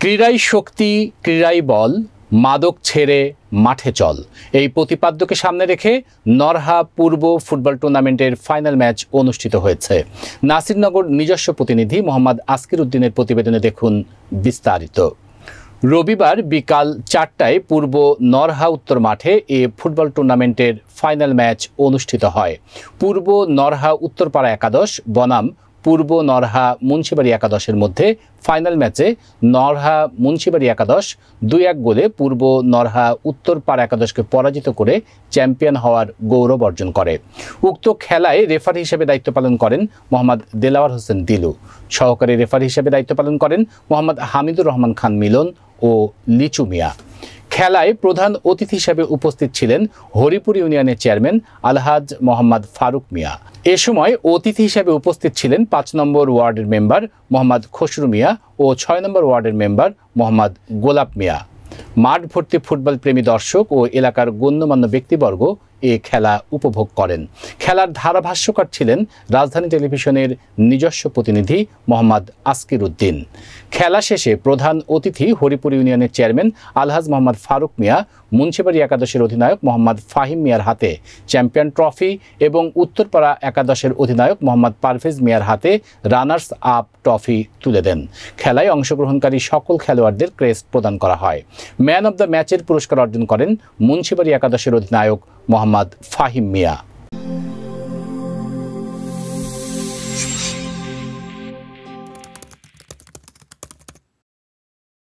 ক্রীড়াই শক্তি, ক্রীড়াই বল, মাদক ছেড়ে মাঠে চল, এই প্রতিপাদ্যকে সামনে রেখে নরহা পূর্ব ফুটবল টুর্নামেন্টের ফাইনাল ম্যাচ অনুষ্ঠিত হয়েছে। নাসিরনগর নিজস্ব প্রতিনিধি মোহাম্মদ আসকির উদ্দিনের প্রতিবেদনে দেখুন বিস্তারিত। রবিবার বিকাল 4টায় পূর্ব নরহা উত্তর মাঠে এ ফুটবল টুর্নামেন্টের ফাইনাল ম্যাচ অনুষ্ঠিত হয়। পূর্ব নরহা উত্তরপাড়া একাদশ বনাম পূর্ব নরহা মুন্সিবাড়ি একাদশের মধ্যে ফাইনাল ম্যাচে নরহা মুন্সিবাড়ি একাদশ 2-1 গোলে পূর্ব নরহা উত্তরপাড়া একাদশকে পরাজিত করে চ্যাম্পিয়ন হওয়ার গৌরব অর্জন করে। উক্ত খেলায় রেফারি হিসেবে দায়িত্ব পালন করেন মোহাম্মদ দেলাওয়ার হোসেন দিলু। সহকারী রেফারি হিসেবে দায়িত্ব পালন করেন মোহাম্মদ হামিদুর রহমান খান মিলন ও লিচু মিয়া। খেলায় প্রধান অতিথি হিসেবে উপস্থিত ছিলেন হরিপুর ইউনিয়নের চেয়ারম্যান আলহাজ মোহাম্মদ ফারুক মিয়া। এ সময় অতিথি হিসেবে উপস্থিত ছিলেন 5 নম্বর ওয়ার্ডের মেম্বার মোহাম্মদ খসরু মিয়া ও 6 নম্বর ওয়ার্ডের মেম্বার মোহাম্মদ গোলাপ মিয়া। মাঠ ভর্তি ফুটবল প্রেমী দর্শক ও এলাকার গণ্যমান্য ব্যক্তিবর্গ এ খেলা উপভোগ করেন। খেলার ধারাভাষ্যকার ছিলেন রাজধানী টেলিভিশনের নিজস্ব প্রতিনিধি মোহাম্মদ আসকির উদ্দিন। খেলা শেষে প্রধান অতিথি হরিপুর ইউনিয়নের চেয়ারম্যান আলহাজ মোহাম্মদ ফারুক মিয়া মুন্সিবাড়ি একাদশের অধিনায়ক মোহাম্মদ ফাহিম মিয়ার হাতে চ্যাম্পিয়ন ট্রফি এবং উত্তরপাড়া একাদশের অধিনায়ক মোহাম্মদ পারভেজ মিয়ার হাতে রানার্স আপ ট্রফি তুলে দেন। খেলায় অংশগ্রহণকারী সকল খেলোয়াড়দের ক্রেস্ট প্রদান করা হয়। ম্যান অব দ্য ম্যাচের পুরস্কার অর্জন করেন মুন্সিবাড়ি একাদশের অধিনায়ক মোহাম্মদ ফাহিম মিয়া।